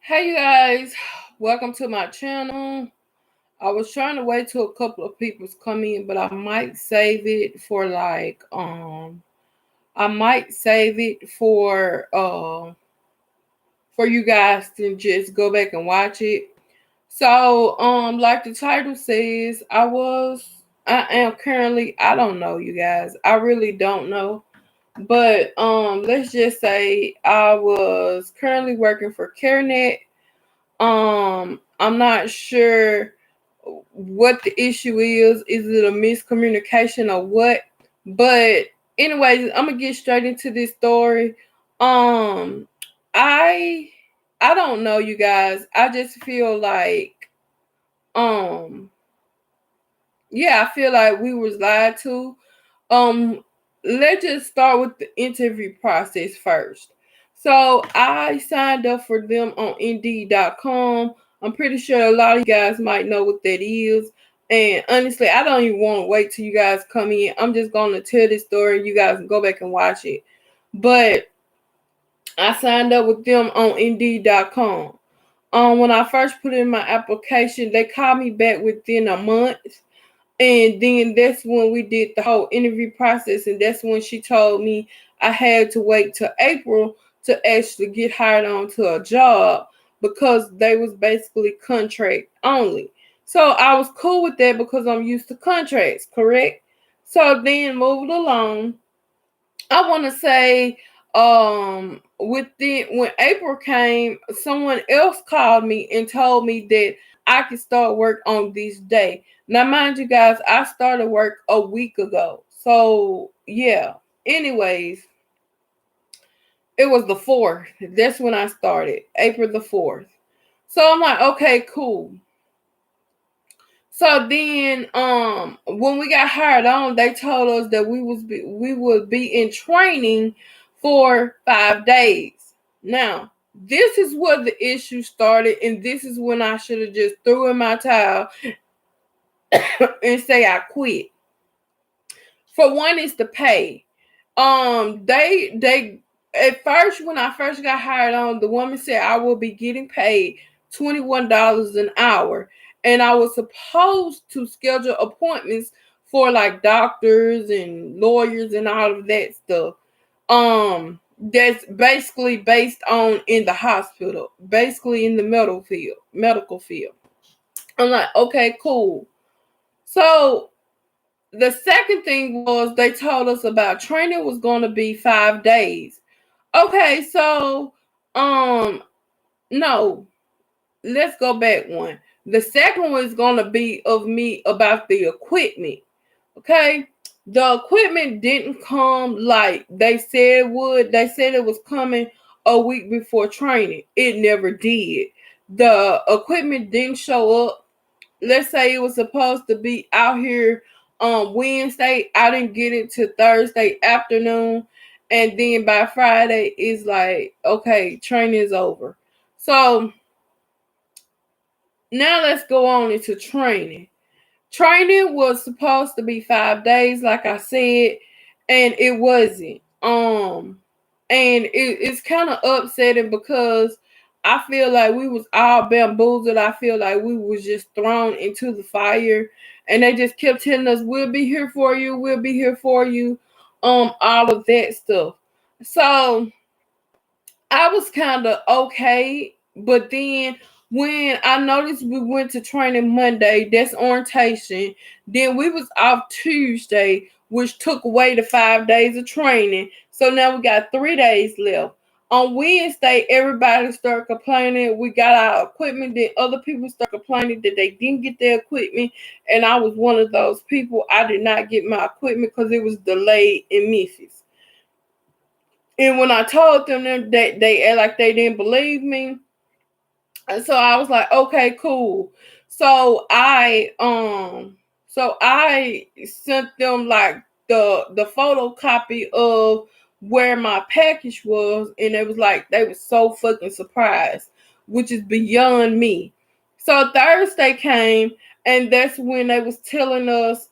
Hey you guys, welcome to my channel. I was trying to wait till a couple of people's come in, but I might save it for I might save it for you guys to just go back and watch it. So like the title says, I am currently, I don't know you guys. I really don't know. But let's just say I was currently working for Carenet. I'm not sure what the issue is. Is it a miscommunication or what? But anyways, I'm gonna get straight into this story. Um, I I don't know, you guys. I just feel like um yeah, I feel like we was lied to. Um, let's just start with the interview process first. So I signed up for them on Indeed.com. I'm pretty sure a lot of you guys might know what that is. And honestly, I don't even want to wait till you guys come in. I'm just going to tell this story. You guys can go back and watch it. But I signed up with them on Indeed.com. When I first put in my application, they called me back within a month. And then that's when we did the whole interview process. And that's when she told me I had to wait till April to actually get hired on to a job because they was basically contract only. So I was cool with that because I'm used to contracts, correct? So then moving along, I want to say within when April came, someone else called me and told me that I could start work on this day. Now, mind you guys, I started work a week ago. So yeah. Anyways, it was the 4th. That's when I started. April the 4th. So I'm like, okay, cool. So then when we got hired on, they told us that we would be in training for 5 days. Now, this is where the issue started, and this is when I should have just threw in my towel and say I quit. For one, is the pay. They at first, when I first got hired on, the woman said I will be getting paid $21 an hour, and I was supposed to schedule appointments for like doctors and lawyers and all of that stuff. That's basically based on in the hospital, basically in the medical field. I'm like, okay, cool. So the second thing was they told us about training was going to be 5 days. Okay, so um no, let's go back one. The second one is going to be of me about the equipment. Okay, the equipment didn't come like they said it would. They said it was coming a week before training. It never did. The equipment didn't show up. Let's say it was supposed to be out here on Wednesday. I didn't get it till Thursday afternoon. And then by Friday, it's like, okay, training is over. So now let's go on into training. Training was supposed to be 5 days, like I said, and it wasn't. It's kind of upsetting because I feel like we was all bamboozled. I feel like we was just thrown into the fire, and they just kept telling us, "We'll be here for you. We'll be here for you." All of that stuff. So I was kind of okay, but then when I noticed we went to training Monday, that's orientation. Then we was off Tuesday, which took away the 5 days of training. So now we got 3 days left. On Wednesday, everybody started complaining. We got our equipment. Then other people started complaining that they didn't get their equipment. And I was one of those people. I did not get my equipment because it was delayed in Memphis. And when I told them that they act like they didn't believe me, and so I was like, okay, cool. So I sent them like the photocopy of where my package was, and it was like they were so fucking surprised, which is beyond me. So Thursday came, and that's when they was telling us,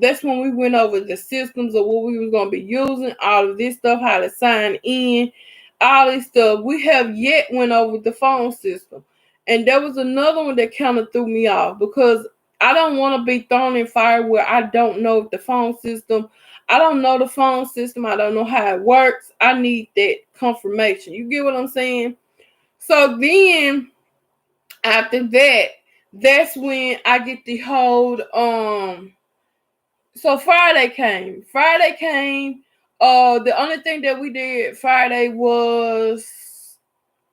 that's when we went over the systems of what we was gonna be using, all of this stuff, how to sign in. all this stuff. We have yet went over the phone system. And there was another one that kind of threw me off because I don't want to be thrown in fire where I don't know if the phone system, I don't know the phone system. I don't know how it works. I need that confirmation. You get what I'm saying? So then after that, that's when I get the hold so Friday came. The only thing that we did Friday was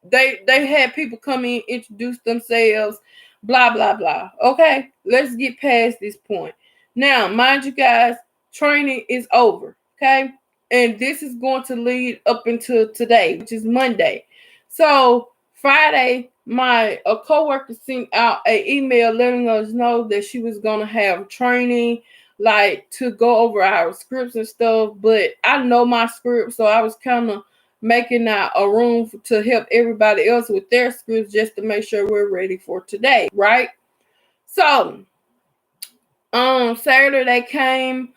they had people come in, introduce themselves, blah blah blah. Okay, let's get past this point. Now, mind you guys, training is over. Okay, and this is going to lead up into today, which is Monday. So Friday, my a coworker sent out an email letting us know that she was gonna have training, like to go over our scripts and stuff. But I know my script, so I was kind of making out a room to help everybody else with their scripts just to make sure we're ready for today, right? So Saturday they came,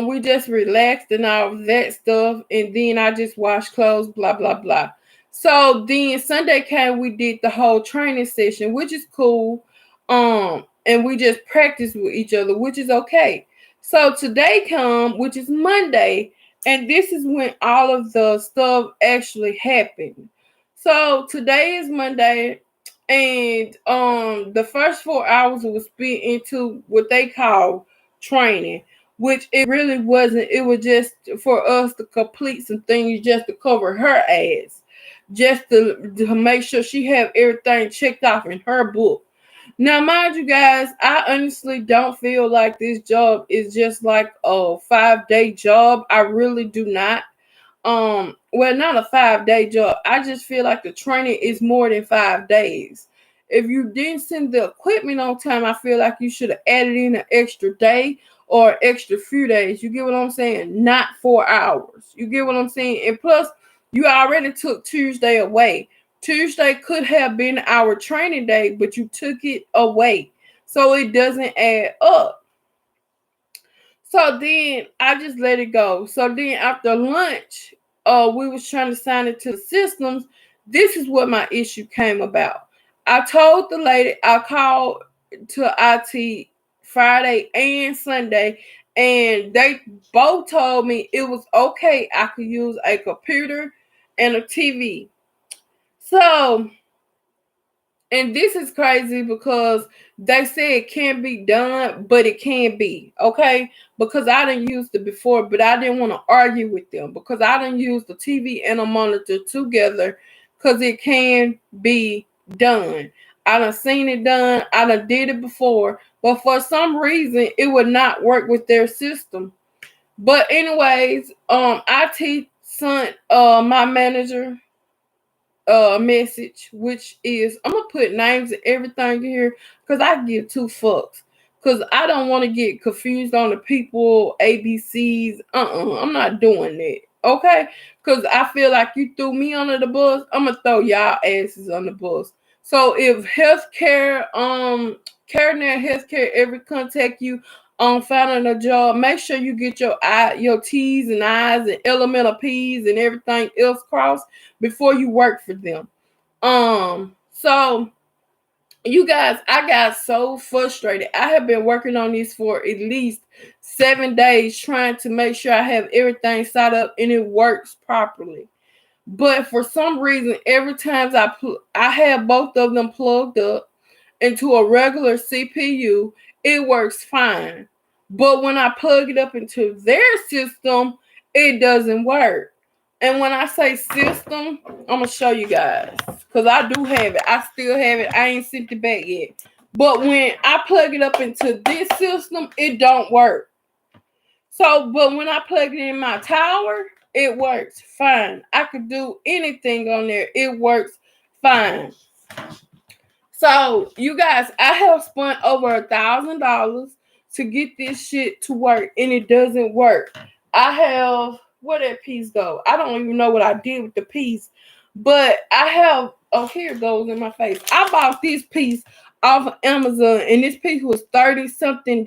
we just relaxed and all of that stuff, and then I just washed clothes, blah blah blah. So then Sunday came, we did the whole training session, which is cool. And we just practiced with each other, which is okay. So today come, which is Monday, and this is when all of the stuff actually happened. So today is Monday, and the first 4 hours was spent into what they call training, which it really wasn't. It was just for us to complete some things, just to cover her ass, just to make sure she have everything checked off in her book. Now, mind you guys, I honestly don't feel like this job is just like a 5-day job. I really do not. Well, not a 5-day job. I just feel like the training is more than 5 days. If you didn't send the equipment on time, I feel like you should have added in an extra day or extra few days. You get what I'm saying? Not 4 hours. You get what I'm saying? And plus, you already took Tuesday away. Tuesday could have been our training day, but you took it away. So it doesn't add up. So then I just let it go. So then after lunch, we was trying to sign it to the systems. This is what my issue came about. I told the lady, I called to IT Friday and Sunday, and they both told me it was okay. I could use a computer and a TV. So, and this is crazy because they say it can't be done, but it can be, okay? Because I didn't use it before, but I didn't want to argue with them because I didn't use the TV and a monitor together because it can be done. I done seen it done. I done did it before, but for some reason, it would not work with their system. But anyways, IT sent my manager message, which is I'm gonna put names and everything here because I give two fucks. Because I don't want to get confused on the people ABCs. I'm not doing that. Okay? Because I feel like you threw me under the bus, I'm gonna throw y'all asses on the bus. So if healthcare, Carenet healthcare ever contact you on finding a job, make sure you get your T's and I's and elemental P's and everything else crossed before you work for them. So you guys, I got so frustrated. I have been working on this for at least 7 days trying to make sure I have everything set up and it works properly. But for some reason, every time I have both of them plugged up into a regular CPU, it works fine. But when I plug it up into their system, it doesn't work. And when I say system, I'm going to show you guys. Because I do have it. I still have it. I ain't sent it back yet. But when I plug it up into this system, it don't work. So, but when I plug it in my tower, it works fine. I could do anything on there. It works fine. So, you guys, I have spent over $1,000 to get this shit to work, and it doesn't work. I have, where that piece go? I don't even know what I did with the piece, but I have, oh, here it goes in my face. I bought this piece off of Amazon, and this piece was $30-something.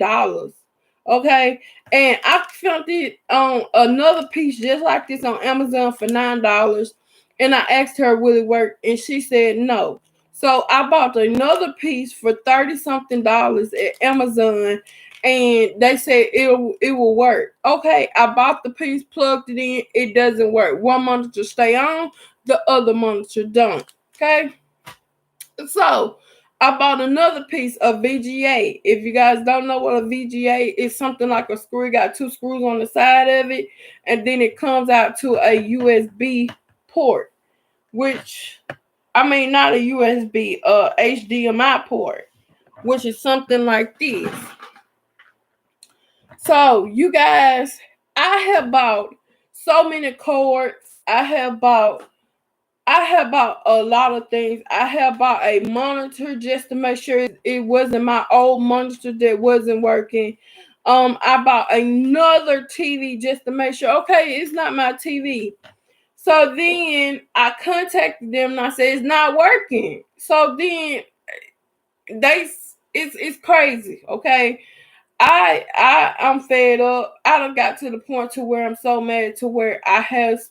Okay, and I found it on another piece just like this on Amazon for $9. And I asked her, will it work? And she said no. So I bought another piece for $30-something at Amazon, and they said it will work. Okay, I bought the piece, plugged it in, it doesn't work. One monitor stay on, the other monitor don't. Okay, so I bought another piece of VGA. If you guys don't know what a VGA is, something like a screw. It got 2 screws on the side of it, and then it comes out to a USB port, which I mean not a USB, HDMI port, which is something like this. So you guys, I have bought so many cords. I have bought a lot of things. I have bought a monitor just to make sure it wasn't my old monitor that wasn't working. I bought another TV just to make sure, okay, it's not my TV. So then I contacted them and I said it's not working. So then it's crazy, okay? I'm fed up. I done got to the point to where I'm so mad to where I have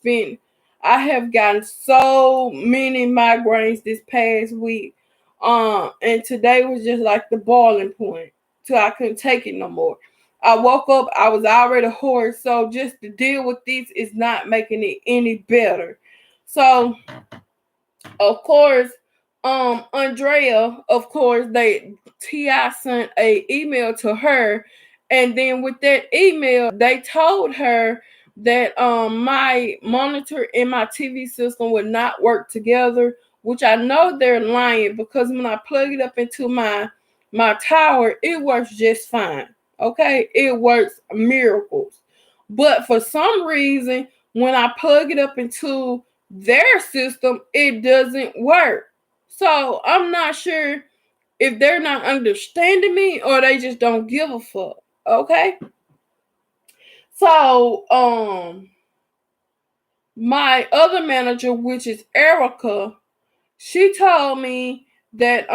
gotten so many migraines this past week. And today was just like the boiling point till I couldn't take it no more. I woke up, I was already hoarse, so just to deal with this is not making it any better. So of course, Andrea, of course, Ti sent a email to her, and then with that email, they told her that my monitor and my TV system would not work together, which I know they're lying because when I plug it up into my tower, it works just fine. Okay, it works miracles. But for some reason, when I plug it up into their system, it doesn't work. So I'm not sure if they're not understanding me or they just don't give a fuck. Okay. So my other manager, which is Erica, she told me that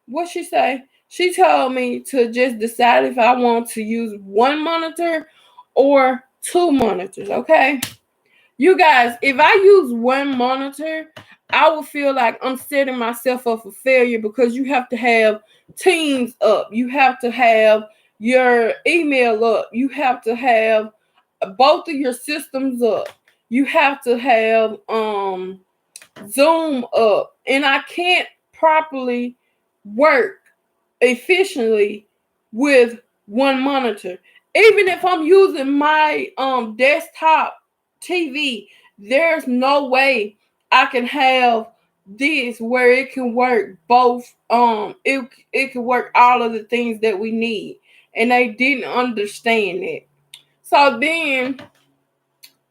what she say? She told me to just decide if I want to use one monitor or 2 monitors. Okay. You guys, if I use one monitor, I will feel like I'm setting myself up for failure because you have to have Teams up. You have to have your email up. You have to have both of your systems up. You have to have Zoom up. And I can't properly work efficiently with one monitor. Even if I'm using my desktop TV, there's no way I can have this where it can work both it can work all of the things that we need. And they didn't understand it. So then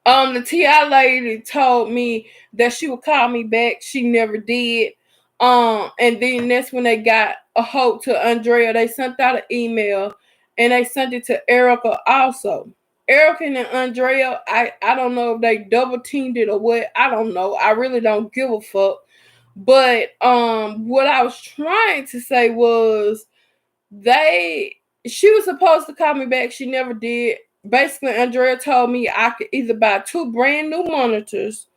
the TI lady told me that she would call me back. She never did. And then that's when they got a hold to Andrea. They sent out an email and they sent it to Erica also. Erica and Andrea, I don't know if they double teamed it or what. I don't know. I really don't give a fuck. But what I was trying to say was she was supposed to call me back. She never did. Basically, Andrea told me I could either buy 2 brand new monitors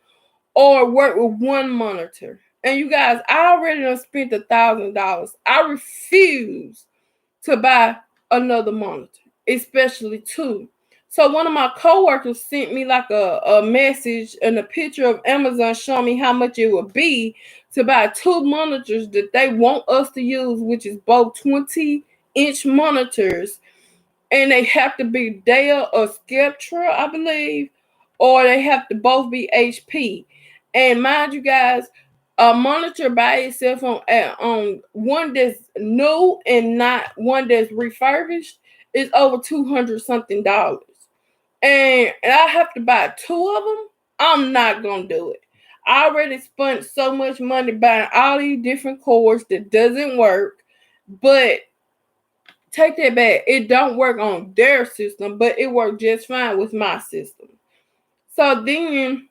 or work with one monitor. And you guys, I already done spent $1,000. I refuse to buy another monitor, especially 2. So one of my coworkers sent me like a message and a picture of Amazon showing me how much it would be to buy 2 monitors that they want us to use, which is both 20-inch monitors, and they have to be Dell or Sceptra, I believe, or they have to both be HP. And mind you guys, a monitor by itself on one that's new and not one that's refurbished is over $200 something. And I have to buy 2 of them. I'm not gonna do it. I already spent so much money buying all these different cords that doesn't work. But take that back. It don't work on their system, but it worked just fine with my system. So then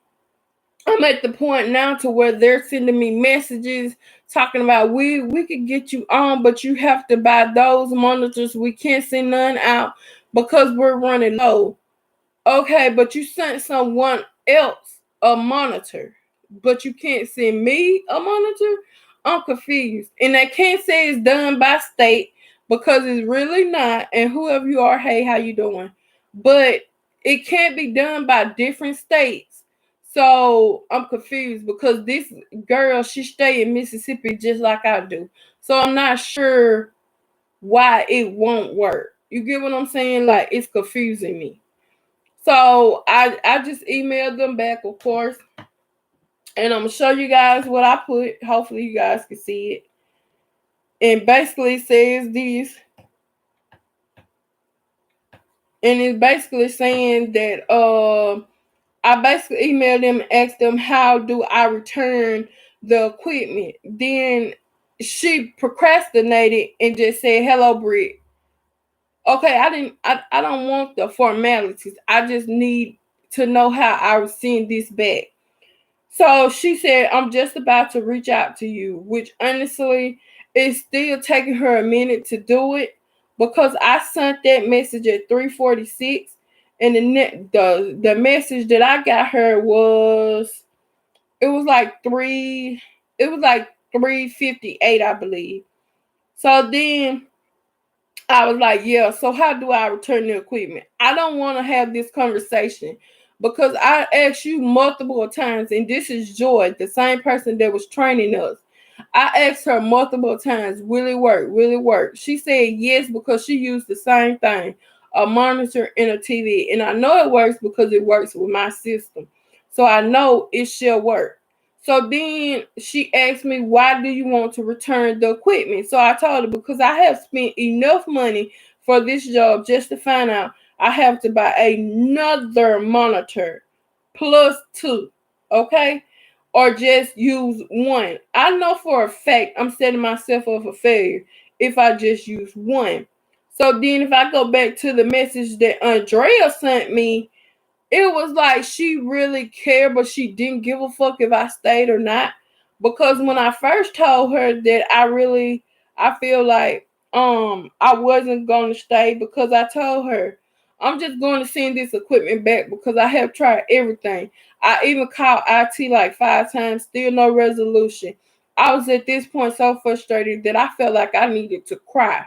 I'm at the point now to where they're sending me messages talking about we could get you on, but you have to buy those monitors. We can't send none out because we're running low. Okay, but you sent someone else a monitor. but you can't send me a monitor? I'm confused. And they can't say it's done by state because it's really not. And whoever you are, hey, how you doing? But it can't be done by different states. So I'm confused because this girl, she stay in Mississippi just like I do. So I'm not sure why it won't work. You get what I'm saying? Like, it's confusing me. So I just emailed them back, of course, and I'm gonna show you guys what I put. Hopefully you guys can see it. And basically it says this, and it's basically saying that I basically emailed them and asked them how do I return the equipment. Then she procrastinated and just said, "Hello, Britt. Okay, I don't want the formalities. I just need to know how I will send this back." So she said, "I'm just about to reach out to you," which honestly is still taking her a minute to do it because I sent that message at 3:46, and the message that I got her was it was like 3:58, I believe. So then I was like, yeah, so how do I return the equipment? I don't want to have this conversation because I asked you multiple times, and this is Joy, the same person that was training us. I asked her multiple times, will it work? Will it work? She said yes because she used the same thing, a monitor and a TV. And I know it works because it works with my system. So I know it shall work. So then she asked me, why do you want to return the equipment? So I told her, because I have spent enough money for this job just to find out I have to buy another monitor plus two. Okay? Or just use one. I know for a fact I'm setting myself up for failure if I just use one. So then if I go back to the message that Andrea sent me, it was like she really cared, but she didn't give a fuck if I stayed or not. Because when I first told her that I feel like I wasn't gonna stay, because I told her I'm just going to send this equipment back because I have tried everything. I even called IT like 5 times, still no resolution. I was at this point so frustrated that I felt like I needed to cry.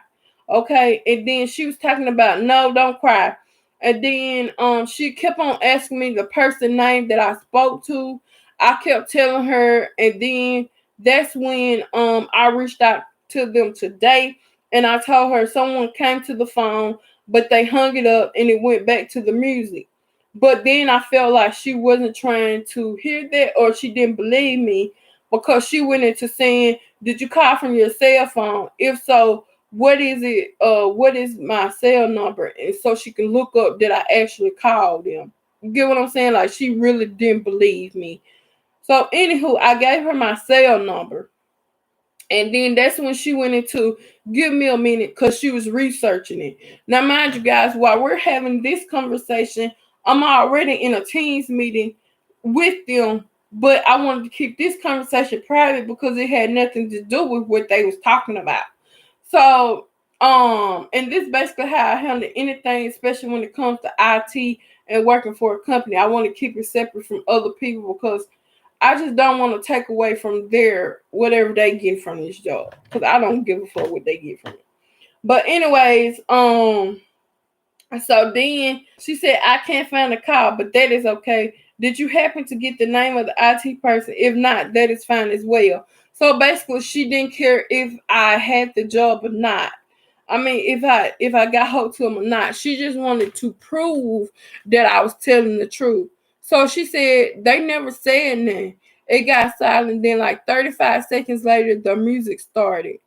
Okay, and then she was talking about, no, don't cry. And then she kept on asking me the person name that I spoke to. I kept telling her, and then that's when I reached out to them today, and I told her someone came to the phone, but they hung it up and it went back to the music. But then I felt like she wasn't trying to hear that, or she didn't believe me, because she went into saying, "Did you call from your cell phone? If so, what is it? What is my cell number?" And so she can look up that I actually called them. You get what I'm saying? Like, she really didn't believe me. So anywho, I gave her my cell number. And then that's when she went into give me a minute because she was researching it. Now, mind you guys, while we're having this conversation, I'm already in a Teams meeting with them, but I wanted to keep this conversation private because it had nothing to do with what they was talking about. So, and this is basically how I handle anything, especially when it comes to IT and working for a company. I want to keep it separate from other people because I just don't want to take away from their whatever they get from this job, because I don't give a fuck what they get from it. But anyways, so then she said, I can't find the call, but that is okay. Did you happen to get the name of the IT person? If not, that is fine as well. So basically, she didn't care if I had the job or not. I mean, if I got hold to him or not. She just wanted to prove that I was telling the truth. So she said they never said nothing. It got silent. Then, like 35 seconds later, the music started.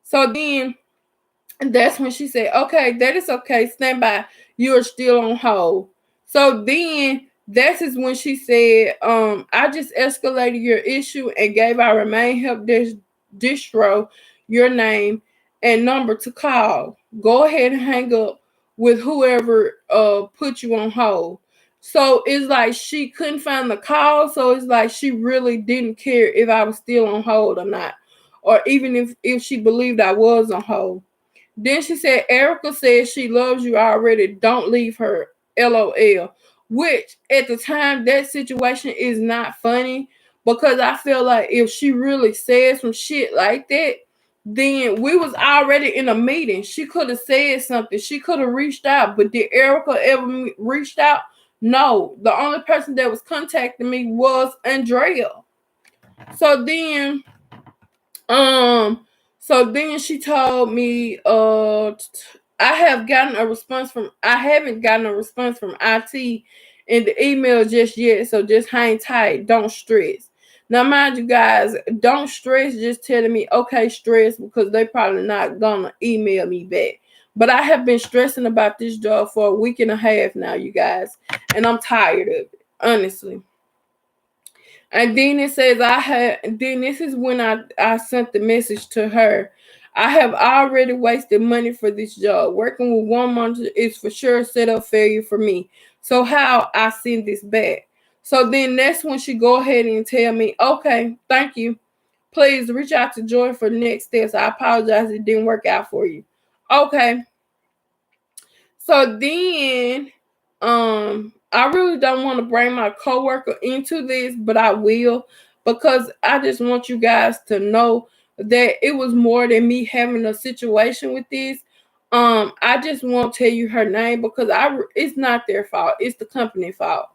So then that's when she said, okay, that is okay. Stand by. You are still on hold. So then that is when she said, I just escalated your issue and gave our main help distro your name and number to call. Go ahead and hang up with whoever put you on hold. So it's like she couldn't find the call. So it's like she really didn't care if I was still on hold or not. Or even if she believed I was on hold. Then she said, Erica says she loves you already. Don't leave her. LOL. Which at the time, that situation is not funny because I feel like if she really said some shit like that, then we was already in a meeting. She could have said something. She could have reached out. But did Erica ever reached out? No. The only person that was contacting me was Andrea. So then, she told me, I haven't gotten a response from IT in the email just yet. So just hang tight. Don't stress. Now, mind you guys, don't stress just telling me, okay, stress, because they probably not gonna email me back. But I have been stressing about this job for a week and a half now, you guys, and I'm tired of it, honestly. And then it says then this is when I sent the message to her. I have already wasted money for this job. Working with one monitor is for sure a setup failure for me. So how I send this back? So then that's when she go ahead and tell me, okay, thank you. Please reach out to Joy for the next steps. I apologize it didn't work out for you. Okay. So then I really don't want to bring my coworker into this, but I will, because I just want you guys to know that it was more than me having a situation with this. I just won't tell you her name because it's not their fault. It's the company fault.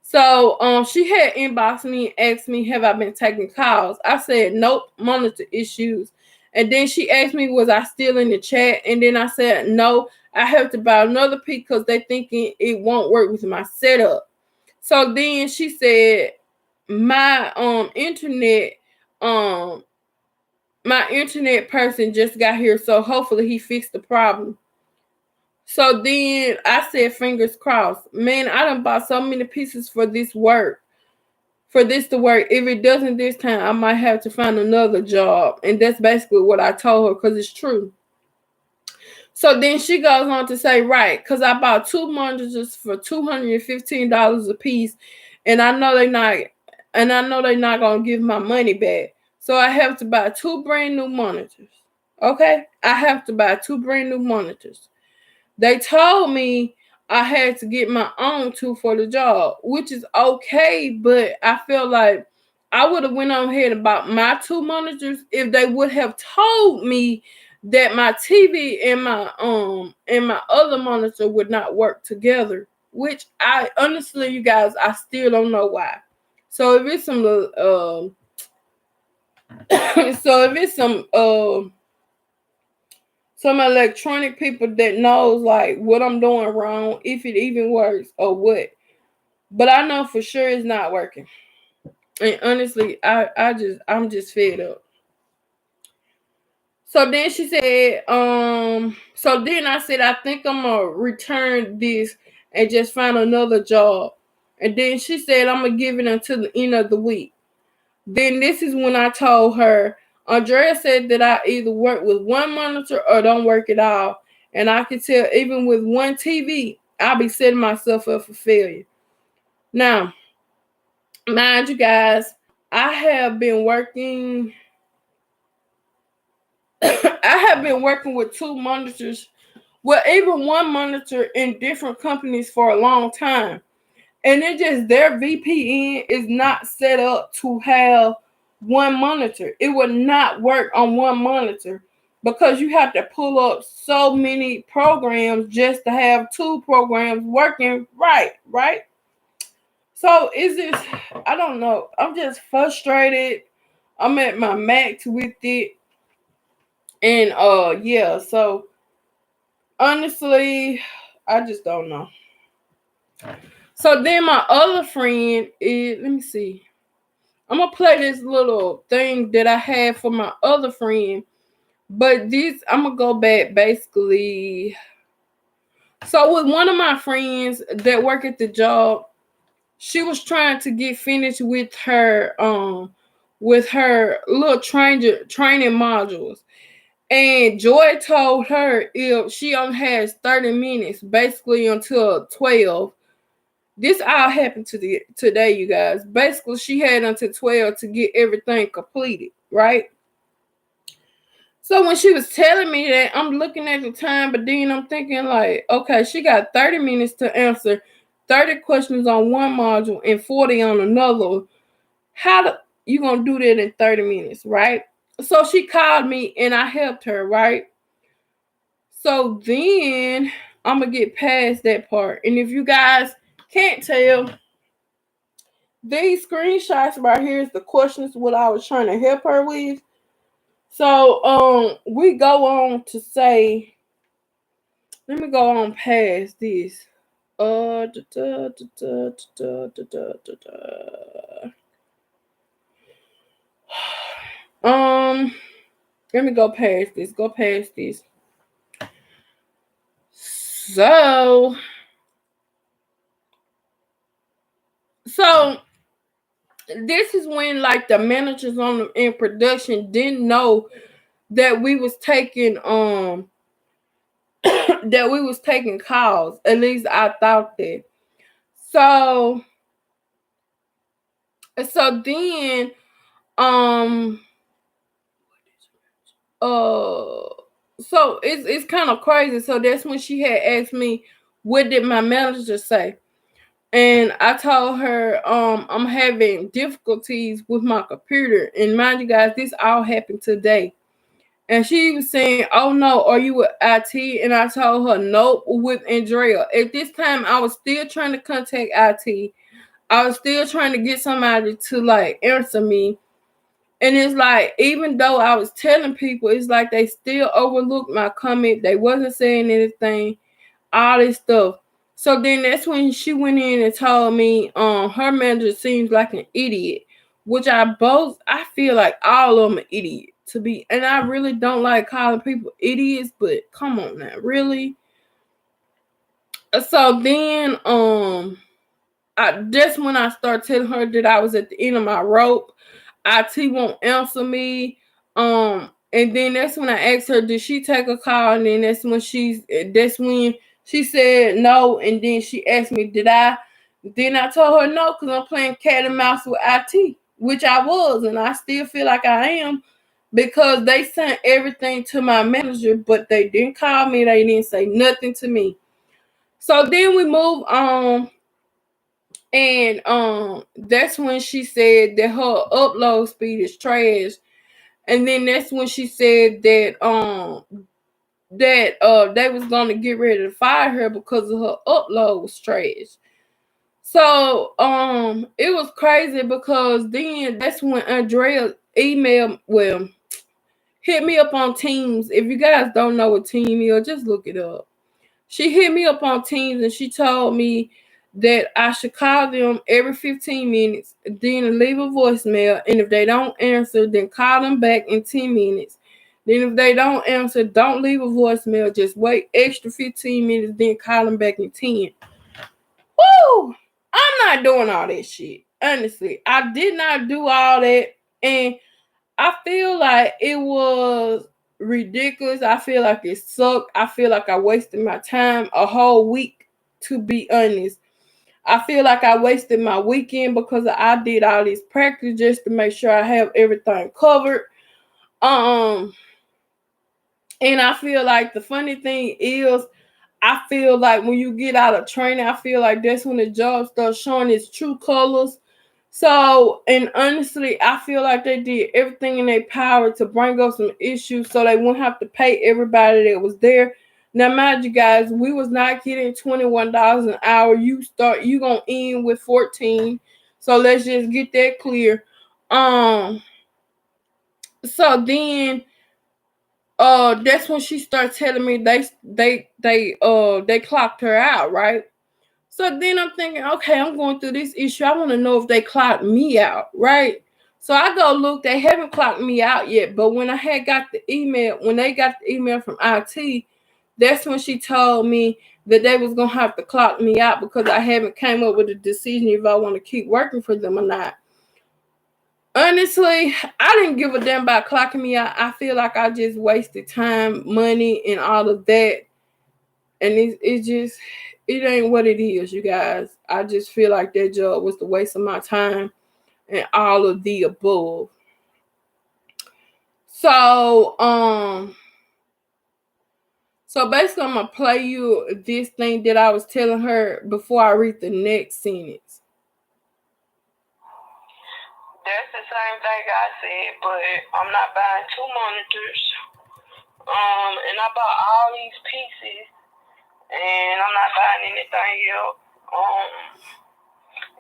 So she had inboxed me and asked me, have I been taking calls? I said, nope, monitor issues. And then she asked me, was I still in the chat? And then I said, no, I have to buy another piece because they thinking it won't work with my setup. So then she said, my internet person just got here, so hopefully he fixed the problem. So then I said, fingers crossed. Man, I done bought so many pieces for this to work. If it doesn't this time, I might have to find another job. And that's basically what I told her, because it's true. So then she goes on to say, right, because I bought 2 monitors for $215 a piece, and I know they're not gonna give my money back. So I have to buy 2 brand new monitors. Okay? I have to buy 2 brand new monitors. They told me I had to get my own 2 for the job, which is okay, but I feel like I would have went on ahead and bought my 2 monitors if they would have told me that my TV and my other monitor would not work together, which I honestly, you guys, I still don't know why. So if it's some electronic people that knows like what I'm doing wrong, if it even works or what. But I know for sure it's not working. And honestly, I'm just fed up. So then she said, so then I said, I think I'm gonna return this and just find another job. And then she said, I'm gonna give it until the end of the week. Then this is when I told her, Andrea said that I either work with one monitor or don't work at all. And I can tell even with one TV, I'll be setting myself up for failure. Now, mind you guys, I have been working with 2 monitors, well, even one monitor in different companies for a long time. And it just, their VPN is not set up to have one monitor. It would not work on one monitor because you have to pull up so many programs just to have 2 programs working right? So I don't know. I'm just frustrated. I'm at my max with it. And yeah, so honestly, I just don't know. So then my other friend is, let me see. I'm gonna play this little thing that I had for my other friend, but I'm gonna go back basically. So with one of my friends that work at the job, she was trying to get finished with her little training modules. And Joy told her if she only has 30 minutes, basically until 12. This all happened today, you guys. Basically, she had until 12 to get everything completed, right? So when she was telling me that, I'm looking at the time, but then I'm thinking like, okay, she got 30 minutes to answer 30 questions on one module and 40 on another. you're going to do that in 30 minutes, right? So she called me and I helped her, right? So then I'm going to get past that part. And if you guys can't tell, these screenshots right here is the questions what I was trying to help her with. So we go on to say, let me go on past this. Da, da, da, da, da, da, da, da. Let me go past this. Go past this. So this is when like the managers in production didn't know that we was taking that we was taking calls. At least I thought that. So then so it's kind of crazy. So that's when she had asked me, what did my manager say? And I told her, I'm having difficulties with my computer. And mind you guys, this all happened today. And she was saying, oh no, are you with IT? And I told her, nope, with Andrea. At this time, I was still trying to contact IT. I was still trying to get somebody to like answer me. And it's like, even though I was telling people, it's like they still overlooked my comment. They wasn't saying anything, all this stuff. So then that's when she went in and told me, her manager seems like an idiot, which I feel like all of them are idiots to be, and I really don't like calling people idiots, but come on now, really. So then, that's when I started telling her that I was at the end of my rope. IT won't answer me. And then that's when I asked her, did she take a call? And then that's when she said no. And then she asked me, did I? Then I told her no, because I'm playing cat and mouse with IT, which I was, and I still feel like I am, because they sent everything to my manager, but they didn't call me. They didn't say nothing to me. So then we move on. And that's when she said that her upload speed is trash. And then that's when she said that they was gonna get ready to fire her because of her upload was trash. So it was crazy, because then that's when Andrea hit me up on Teams. If you guys don't know what Team is, just look it up. She hit me up on Teams and she told me that I should call them every 15 minutes, then leave a voicemail. And if they don't answer, then call them back in 10 minutes. Then if they don't answer, don't leave a voicemail. Just wait extra 15 minutes, then call them back in 10. Woo! I'm not doing all that shit. Honestly, I did not do all that. And I feel like it was ridiculous. I feel like it sucked. I feel like I wasted my time a whole week, to be honest. I feel like I wasted my weekend because I did all this practice just to make sure I have everything covered. And I feel like the funny thing is, I feel like when you get out of training, I feel like that's when the job starts showing its true colors. So, and honestly, I feel like they did everything in their power to bring up some issues so they wouldn't have to pay everybody that was there. Now, mind you guys, we was not getting $21 an hour. You gonna end with 14. So let's just get that clear. So then that's when she started telling me they clocked her out, right? So then I'm thinking, okay, I'm going through this issue. I want to know if they clocked me out, right? So I go look, they haven't clocked me out yet. But when they got the email from IT, that's when she told me that they was gonna have to clock me out because I haven't came up with a decision if I want to keep working for them or not. Honestly, I didn't give a damn about clocking me out. I feel like I just wasted time, money, and all of that. And it ain't what it is, you guys. I just feel like that job was the waste of my time and all of the above. So basically I'm gonna play you this thing that I was telling her before I read the next sentence. That's the same thing I said, but I'm not buying 2 monitors. And I bought all these pieces, and I'm not buying anything else.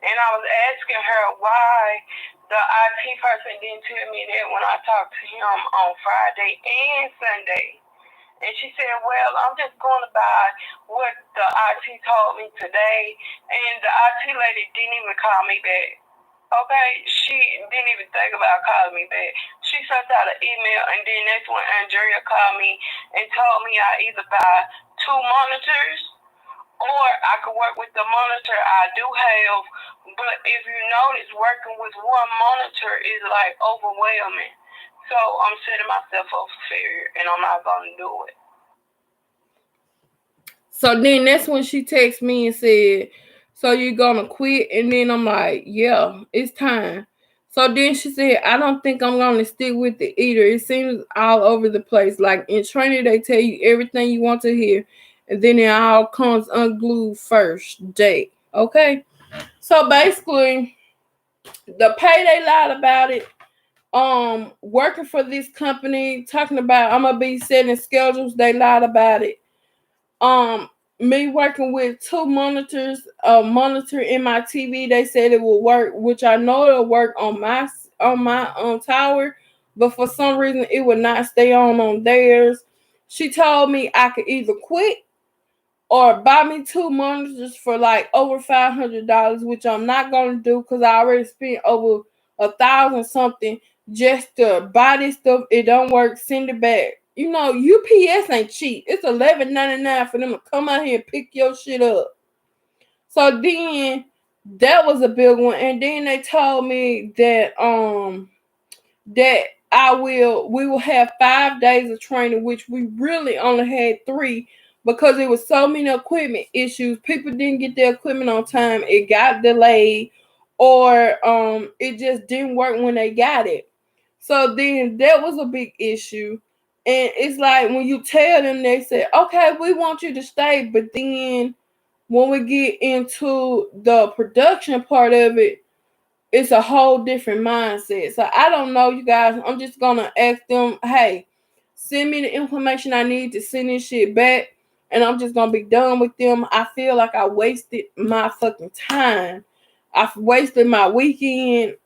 And I was asking her why the IT person didn't tell me that when I talked to him on Friday and Sunday. And she said, well, I'm just going to buy what the IT told me today. And the IT lady didn't even call me back. Okay, she didn't even think about calling me back. She sent out an email, and then that's when Andrea called me and told me I either buy 2 monitors or I could work with the monitor I do have. But if you notice, working with one monitor is like overwhelming. So I'm setting myself up for failure, and I'm not going to do it. So then that's when she texted me and said, so you gonna quit? And then I'm like, yeah, it's time. So then she said, I don't think I'm gonna stick with it either. It seems all over the place. Like in training, they tell you everything you want to hear, and then it all comes unglued first day. Okay? So basically, the pay they lied about it. Working for this company, talking about I'm gonna be setting schedules, they lied about it. um Me working with 2 monitors, a monitor in my TV, they said it will work, which I know it'll work on my tower, but for some reason it would not stay on theirs. She told me I could either quit or buy me 2 monitors for like over $500, which I'm not gonna do because I already spent over 1,000 something just to buy this stuff. It don't work, send it back. You know, UPS ain't cheap. It's $11.99 for them to come out here and pick your shit up. So then that was a big one. And then they told me that we will have 5 days of training, which we really only had 3 because it was so many equipment issues. People didn't get their equipment on time. It got delayed, or it just didn't work when they got it. So then that was a big issue. And it's like when you tell them, they say, okay, we want you to stay. But then when we get into the production part of it, it's a whole different mindset. So I don't know, you guys. I'm just gonna ask them, hey, send me the information I need to send this shit back, and I'm just gonna be done with them. I feel like I wasted my fucking time. I've wasted my weekend.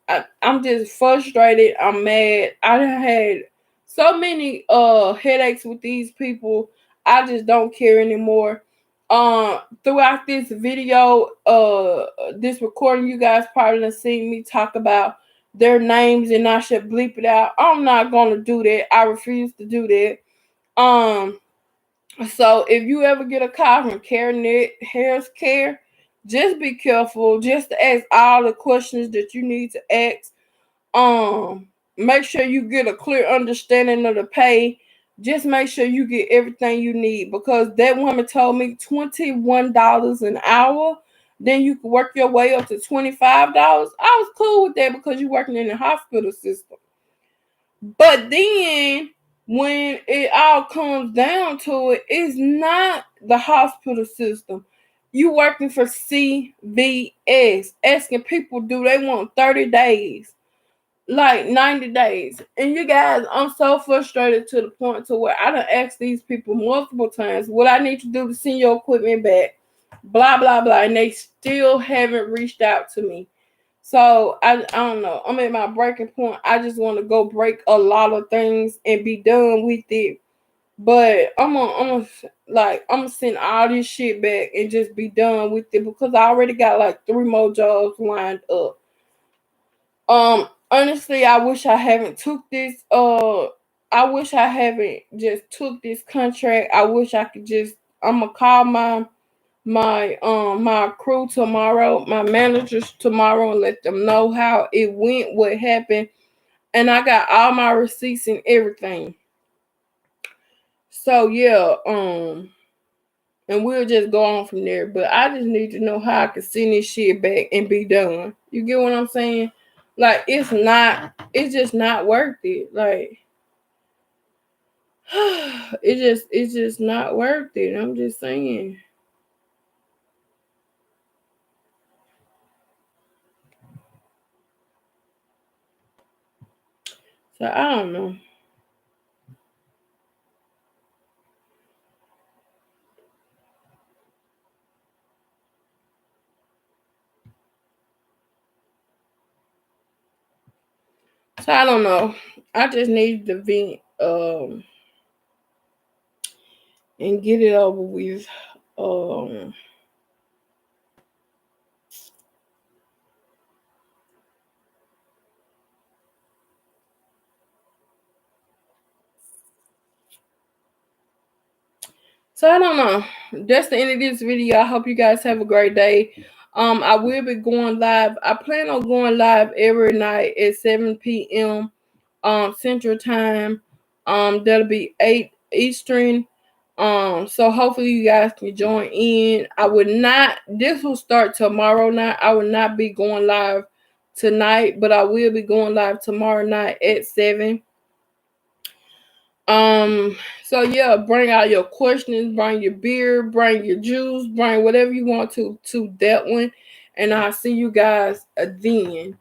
I'm just frustrated. I'm mad. I had so many headaches with these people. I just don't care anymore. Throughout this video, this recording, you guys probably done seen me talk about their names, and I should bleep it out. I'm not gonna do that. I refuse to do that. Um, so if you ever get a call from Carenet Health Care, just be careful. Just ask all the questions that you need to ask. Make sure you get a clear understanding of the pay. Just make sure you get everything you need, because that woman told me $21 an hour. Then you can work your way up to $25. I was cool with that because you're working in the hospital system. But then when it all comes down to it, it's not the hospital system. You working for CVS, asking people, do they want 30 days? Like 90 days. And you guys, I'm so frustrated to the point to where I done asked these people multiple times what I need to do to send your equipment back. Blah blah blah. And they still haven't reached out to me. So I don't know. I'm at my breaking point. I just want to go break a lot of things and be done with it. But I'm gonna send all this shit back and just be done with it, because I already got like 3 more jobs lined up. Honestly, I wish I haven't took this. I wish I haven't just took this contract. I wish I could just. I'm gonna call my crew tomorrow, my managers tomorrow, and let them know how it went, what happened, and I got all my receipts and everything. So yeah, and we'll just go on from there. But I just need to know how I can send this shit back and be done. You get what I'm saying? Like it's just not worth it. Like it's just not worth it. I'm just saying. So I don't know. So I don't know. I just need to vent and get it over with. Um so I don't know. That's the end of this video. I hope you guys have a great day. I will be going live. I plan on going live every night at 7 p.m. Central Time. That'll be 8 Eastern. So hopefully you guys can join in. I would not, this will start tomorrow night. I will not be going live tonight, but I will be going live tomorrow night at 7. So yeah, bring out your questions, bring your beer, bring your juice, bring whatever you want to that one. And I'll see you guys then.